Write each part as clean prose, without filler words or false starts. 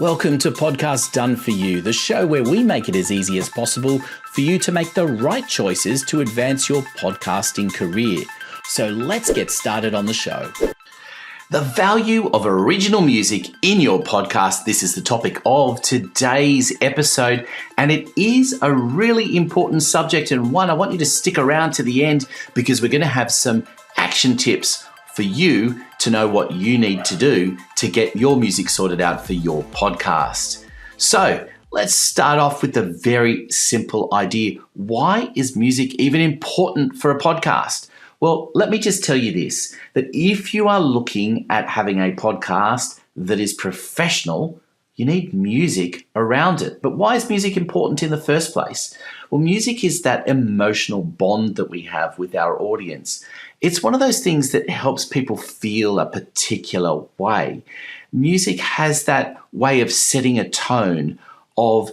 Welcome to Podcast Done For You, the show where we make it as easy as possible for you to make the right choices to advance your podcasting career. So let's get started on the show. The value of original music in your podcast. This is the topic of today's episode, and it is a really important subject and one I want you to stick around to the end because we're going to have some action tips for you to know what you need to do to get your music sorted out for your podcast. So let's start off with the very simple idea. Why is music even important for a podcast? Well, let me just tell you this, that if you are looking at having a podcast that is professional, you need music around it. But why is music important in the first place? Well, music is that emotional bond that we have with our audience. It's one of those things that helps people feel a particular way. Music has that way of setting a tone, of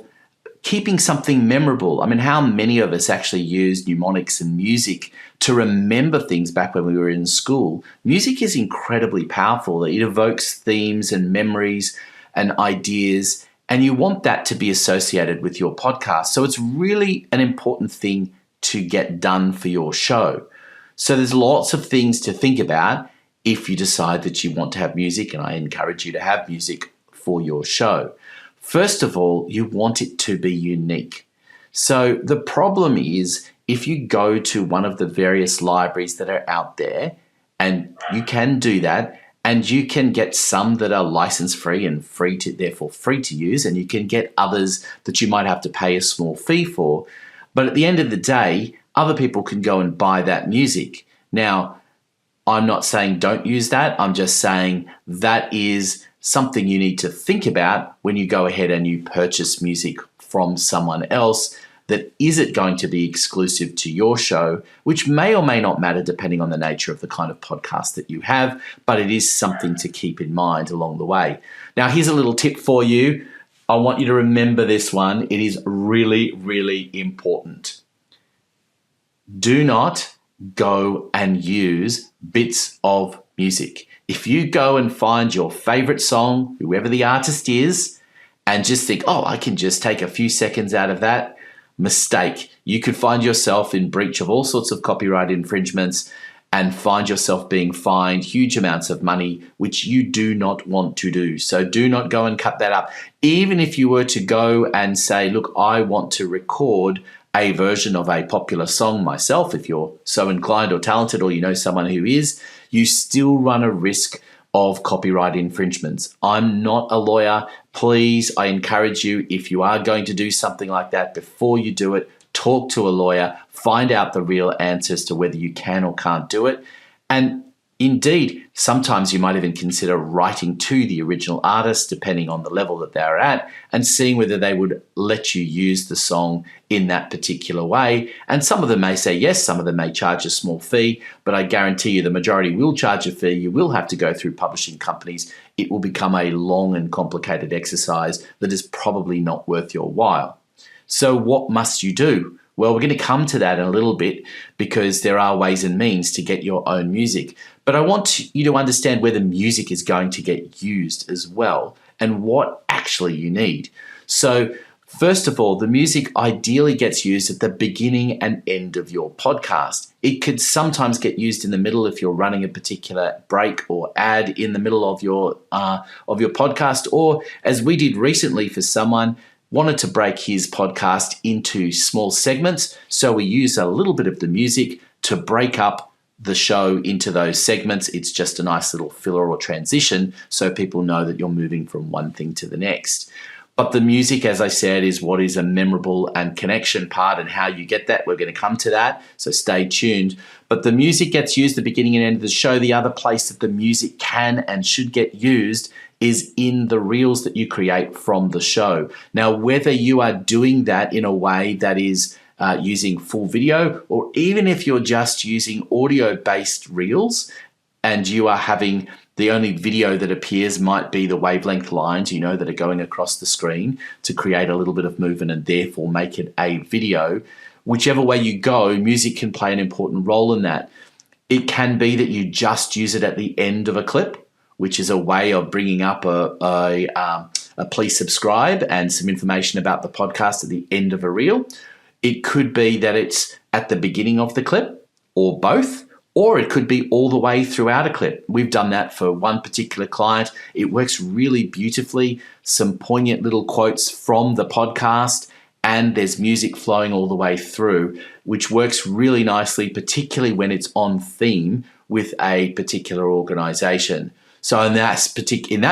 keeping something memorable. I mean, how many of us actually use mnemonics and music to remember things back when we were in school? Music is incredibly powerful. It evokes themes and memories and ideas, and you want that to be associated with your podcast. So it's really an important thing to get done for your show. So there's lots of things to think about if you decide that you want to have music, and I encourage you to have music for your show. First of all, you want it to be unique. So the problem is if you go to one of the various libraries that are out there, and you can do that, and you can get some that are license free and therefore free to use, and you can get others that you might have to pay a small fee for. But at the end of the day, other people can go and buy that music. Now, I'm not saying don't use that. I'm just saying that is something you need to think about when you go ahead and you purchase music from someone else that isn't going to be exclusive to your show, which may or may not matter depending on the nature of the kind of podcast that you have, but it is something to keep in mind along the way. Now, here's a little tip for you. I want you to remember this one. It is really, really important. Do not go and use bits of music. If you go and find your favorite song, whoever the artist is, and just think, oh, I can just take a few seconds out of that, mistake. You could find yourself in breach of all sorts of copyright infringements and find yourself being fined huge amounts of money, which you do not want to do. So do not go and cut that up. Even if you were to go and say, look, I want to record a version of a popular song myself, if you're so inclined or talented or you know someone who is, you still run a risk of copyright infringements. I'm not a lawyer. Please, I encourage you, if you are going to do something like that, before you do it, talk to a lawyer, find out the real answers to whether you can or can't do it. And indeed, sometimes you might even consider writing to the original artist, depending on the level that they're at, and seeing whether they would let you use the song in that particular way. And some of them may say yes, some of them may charge a small fee, but I guarantee you the majority will charge a fee. You will have to go through publishing companies. It will become a long and complicated exercise that is probably not worth your while. So what must you do? Well, we're going to come to that in a little bit because there are ways and means to get your own music. But I want you to understand where the music is going to get used as well and what actually you need. So first of all, the music ideally gets used at the beginning and end of your podcast. It could sometimes get used in the middle if you're running a particular break or ad in the middle of your podcast, or as we did recently for someone, wanted to break his podcast into small segments. So we use a little bit of the music to break up the show into those segments. It's just a nice little filler or transition so people know that you're moving from one thing to the next. But the music, as I said, is what is a memorable and connection part, and how you get that, we're going to come to that, so stay tuned. But the music gets used at the beginning and end of the show. The other place that the music can and should get used is in the reels that you create from the show. Now, whether you are doing that in a way that is using full video, or even if you're just using audio-based reels and you are having the only video that appears might be the wavelength lines, that are going across the screen to create a little bit of movement and therefore make it a video. Whichever way you go, music can play an important role in that. It can be that you just use it at the end of a clip, which is a way of bringing up a a please subscribe and some information about the podcast at the end of a reel. It could be that it's at the beginning of the clip, or both, or it could be all the way throughout a clip. We've done that for one particular client. It works really beautifully. Some poignant little quotes from the podcast, and there's music flowing all the way through, which works really nicely, particularly when it's on theme with a particular organization. So in that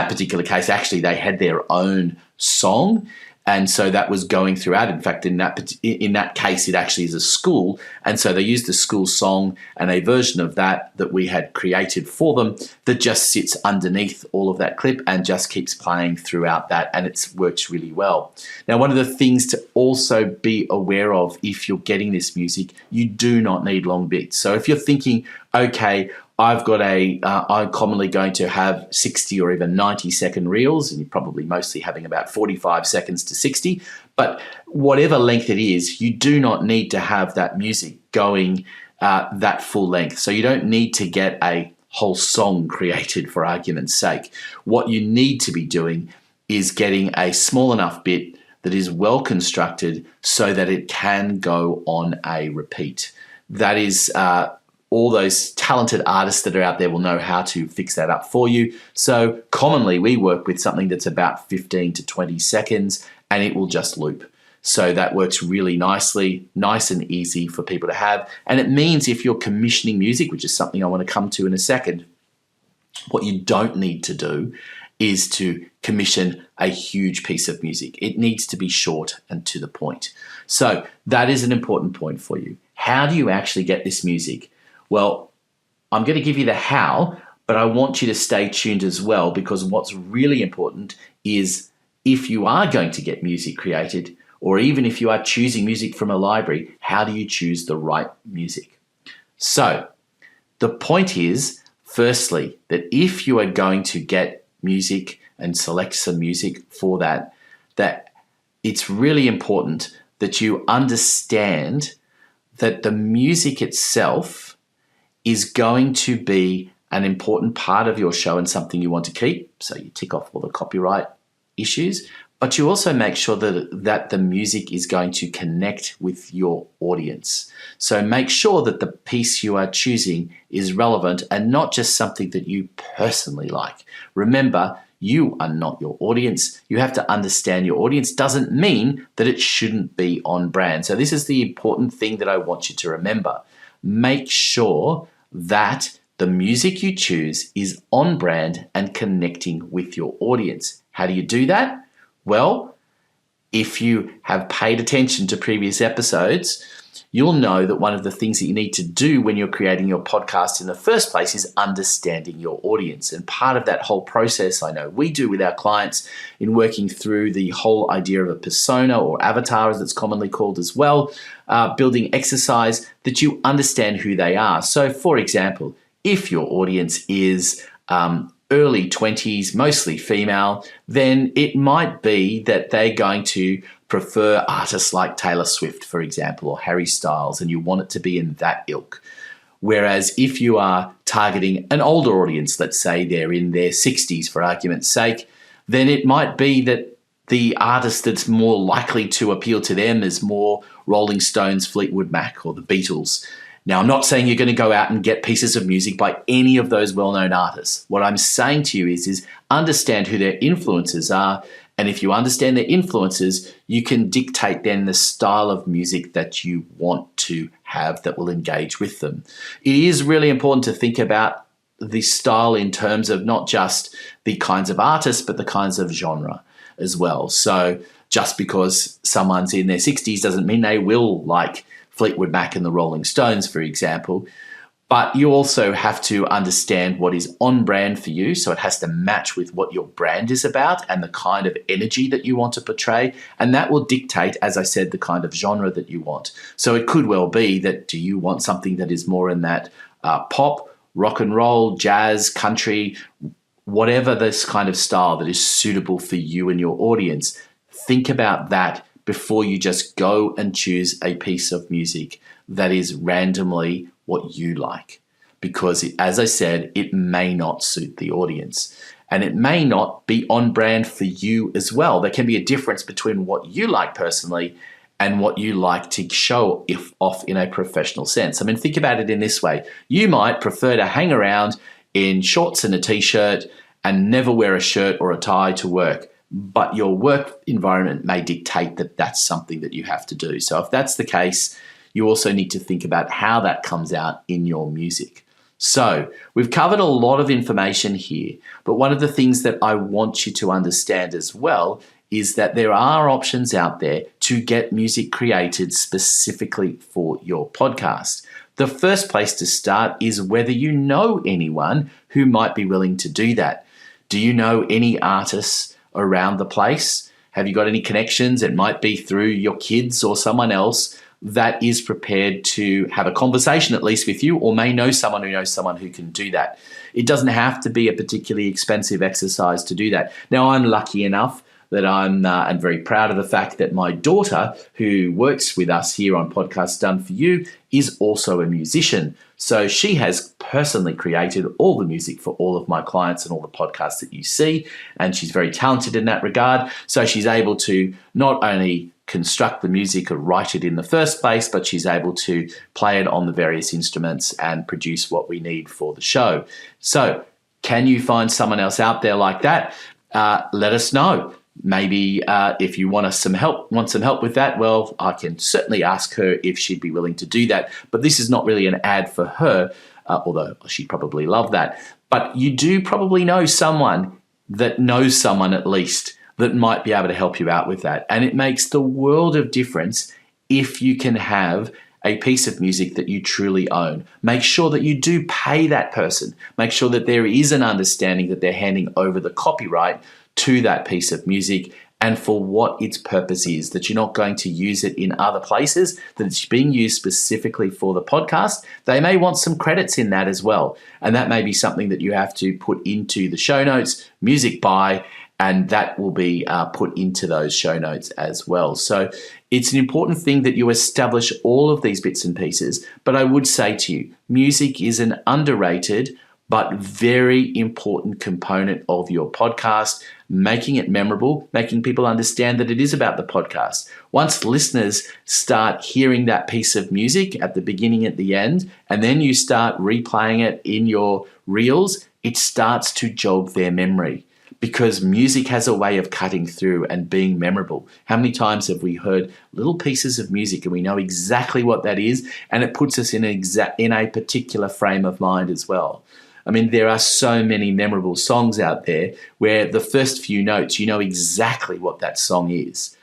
particular case, actually, they had their own song, and so that was going throughout. In fact, in that case, it actually is a school, and so they used the school song and a version of that we had created for them that just sits underneath all of that clip and just keeps playing throughout that, and it works really well. Now, one of the things to also be aware of if you're getting this music, you do not need long bits. So if you're thinking, okay, I'm commonly going to have 60 or even 90-second reels, and you're probably mostly having about 45 seconds to 60. But whatever length it is, you do not need to have that music going that full length. So you don't need to get a whole song created for argument's sake. What you need to be doing is getting a small enough bit that is well constructed so that it can go on a repeat. That is all those talented artists that are out there will know how to fix that up for you. So commonly we work with something that's about 15 to 20 seconds and it will just loop. So that works really nicely, nice and easy for people to have. And it means if you're commissioning music, which is something I want to come to in a second, what you don't need to do is to commission a huge piece of music. It needs to be short and to the point. So that is an important point for you. How do you actually get this music? Well, I'm going to give you the how, but I want you to stay tuned as well, because what's really important is if you are going to get music created, or even if you are choosing music from a library, how do you choose the right music? So the point is, firstly, that if you are going to get music and select some music for that it's really important that you understand that the music itself is going to be an important part of your show and something you want to keep. So you tick off all the copyright issues, but you also make sure that the music is going to connect with your audience. So make sure that the piece you are choosing is relevant and not just something that you personally like. Remember, you are not your audience. You have to understand your audience. Doesn't mean that it shouldn't be on brand. So this is the important thing that I want you to remember. Make sure that the music you choose is on brand and connecting with your audience. How do you do that? Well, if you have paid attention to previous episodes, you'll know that one of the things that you need to do when you're creating your podcast in the first place is understanding your audience. And part of that whole process, I know we do with our clients in working through the whole idea of a persona or avatar, as it's commonly called as well, building exercise that you understand who they are. So for example, if your audience is early 20s, mostly female, then it might be that they're going to prefer artists like Taylor Swift, for example, or Harry Styles, and you want it to be in that ilk. Whereas if you are targeting an older audience, let's say they're in their 60s for argument's sake, then it might be that the artist that's more likely to appeal to them is more Rolling Stones, Fleetwood Mac, or the Beatles. Now, I'm not saying you're going to go out and get pieces of music by any of those well-known artists. What I'm saying to you is understand who their influences are, and if you understand their influences, you can dictate then the style of music that you want to have that will engage with them. It is really important to think about the style in terms of not just the kinds of artists, but the kinds of genre as well. So just because someone's in their 60s doesn't mean they will like Fleetwood Mac and the Rolling Stones, for example. But you also have to understand what is on brand for you. So it has to match with what your brand is about and the kind of energy that you want to portray. And that will dictate, as I said, the kind of genre that you want. So it could well be that do you want something that is more in that pop, rock and roll, jazz, country, whatever this kind of style that is suitable for you and your audience. Think about that before you just go and choose a piece of music that is randomly what you like. Because, as I said, it may not suit the audience. and it may not be on brand for you as well. There can be a difference between what you like personally and what you like to show off in a professional sense. I mean, think about it in this way. You might prefer to hang around in shorts and a t-shirt and never wear a shirt or a tie to work, but your work environment may dictate that that's something that you have to do. So if that's the case, you also need to think about how that comes out in your music. So we've covered a lot of information here, but one of the things that I want you to understand as well is that there are options out there to get music created specifically for your podcast. The first place to start is whether you know anyone who might be willing to do that. Do you know any artists around the place? Have you got any connections? It might be through your kids or someone else that is prepared to have a conversation at least with you, or may know someone who can do that. It doesn't have to be a particularly expensive exercise to do that. Now, I'm lucky enough that I'm very proud of the fact that my daughter, who works with us here on Podcast Done For You, is also a musician. So she has personally created all the music for all of my clients and all the podcasts that you see, and she's very talented in that regard. So she's able to not only construct the music or write it in the first place, but she's able to play it on the various instruments and produce what we need for the show. So can you find someone else out there like that? Let us know. Maybe if you want some help with that, well, I can certainly ask her if she'd be willing to do that. But this is not really an ad for her, although she'd probably love that. But you do probably know someone that knows someone at least that might be able to help you out with that. And it makes the world of difference if you can have a piece of music that you truly own. Make sure that you do pay that person. Make sure that there is an understanding that they're handing over the copyright to that piece of music and for what its purpose is, that you're not going to use it in other places, that it's being used specifically for the podcast. They may want some credits in that as well. And that may be something that you have to put into the show notes, music by, and that will be put into those show notes as well. So it's an important thing that you establish all of these bits and pieces. But I would say to you, music is an underrated but very important component of your podcast, making it memorable, making people understand that it is about the podcast. Once listeners start hearing that piece of music at the beginning, at the end, and then you start replaying it in your reels, it starts to jog their memory, because music has a way of cutting through and being memorable. How many times have we heard little pieces of music and we know exactly what that is, and it puts us in a particular frame of mind as well? I mean, there are so many memorable songs out there where the first few notes, you know exactly what that song is.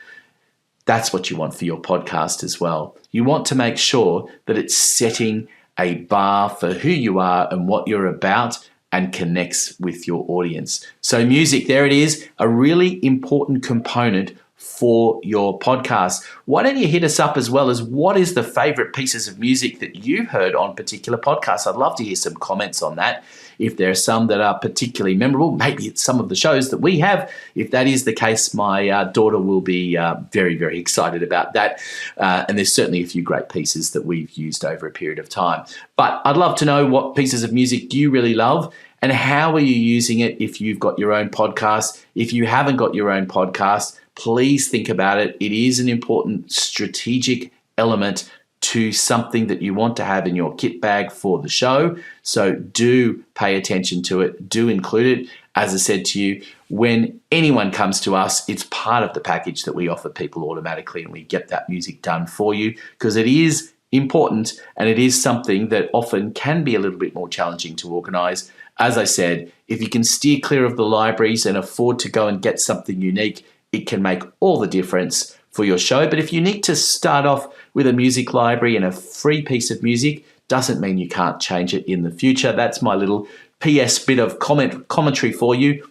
That's what you want for your podcast as well. You want to make sure that it's setting a bar for who you are and what you're about and connects with your audience. So music, there it is, a really important component for your podcast. Why don't you hit us up as well as what is the favorite pieces of music that you've heard on particular podcasts? I'd love to hear some comments on that. If there are some that are particularly memorable, maybe it's some of the shows that we have. If that is the case, my daughter will be very, very excited about that. And there's certainly a few great pieces that we've used over a period of time. But I'd love to know what pieces of music you really love and how are you using it if you've got your own podcast. If you haven't got your own podcast, please think about it. It is an important strategic element to something that you want to have in your kit bag for the show. So do pay attention to it. Do include it. As I said to you, when anyone comes to us, it's part of the package that we offer people automatically, and we get that music done for you because it is important and it is something that often can be a little bit more challenging to organize. As I said, if you can steer clear of the libraries and afford to go and get something unique, it can make all the difference for your show. But if you need to start off with a music library and a free piece of music, doesn't mean you can't change it in the future. That's my little PS bit of commentary for you.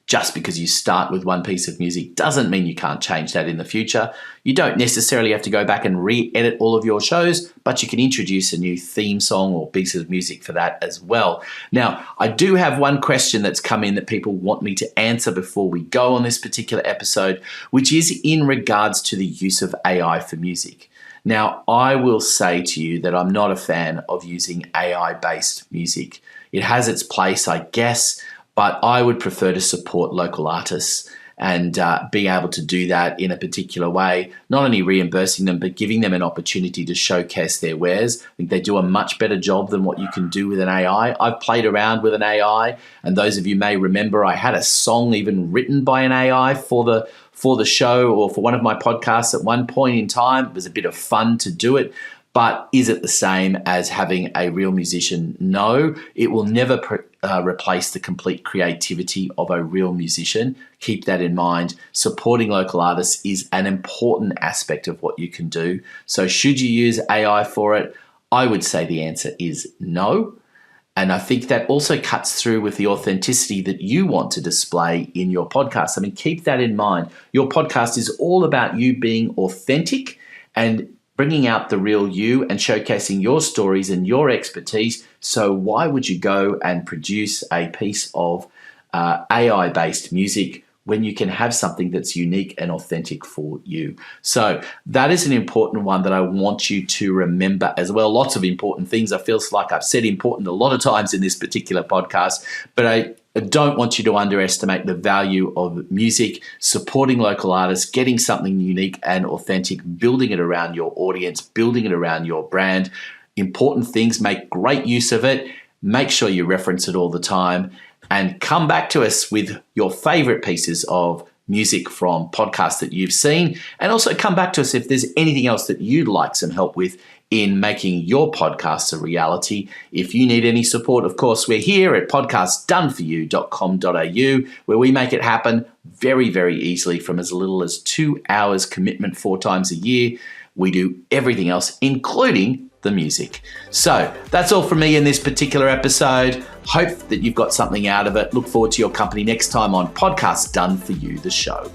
Just because you start with one piece of music doesn't mean you can't change that in the future. You don't necessarily have to go back and re-edit all of your shows, but you can introduce a new theme song or piece of music for that as well. Now, I do have one question that's come in that people want me to answer before we go on this particular episode, which is in regards to the use of AI for music. Now, I will say to you that I'm not a fan of using AI-based music. It has its place, I guess. but I would prefer to support local artists and being able to do that in a particular way, not only reimbursing them, but giving them an opportunity to showcase their wares. I think they do a much better job than what you can do with an AI. I've played around with an AI, and those of you may remember I had a song even written by an AI for the show or for one of my podcasts at one point in time. It was a bit of fun to do it. But is it the same as having a real musician? No, it will never replace the complete creativity of a real musician. Keep that in mind. Supporting local artists is an important aspect of what you can do. So should you use AI for it? I would say the answer is no. And I think that also cuts through with the authenticity that you want to display in your podcast. I mean, keep that in mind. Your podcast is all about you being authentic and bringing out the real you and showcasing your stories and your expertise. So why would you go and produce a piece of AI-based music when you can have something that's unique and authentic for you? So that is an important one that I want you to remember as well. Lots of important things. I feel like I've said important a lot of times in this particular podcast, but I don't want you to underestimate the value of music, supporting local artists, getting something unique and authentic, building it around your audience, building it around your brand. Important things, make great use of it. Make sure you reference it all the time and come back to us with your favorite pieces of music from podcasts that you've seen. And also come back to us if there's anything else that you'd like some help with in making your podcasts a reality. If you need any support, of course, we're here at podcastdoneforyou.com.au, where we make it happen very, very easily from as little as 2 hours commitment 4 times a year. We do everything else, including the music. So that's all from me in this particular episode. Hope that you've got something out of it. Look forward to your company next time on Podcast Done For You, the show.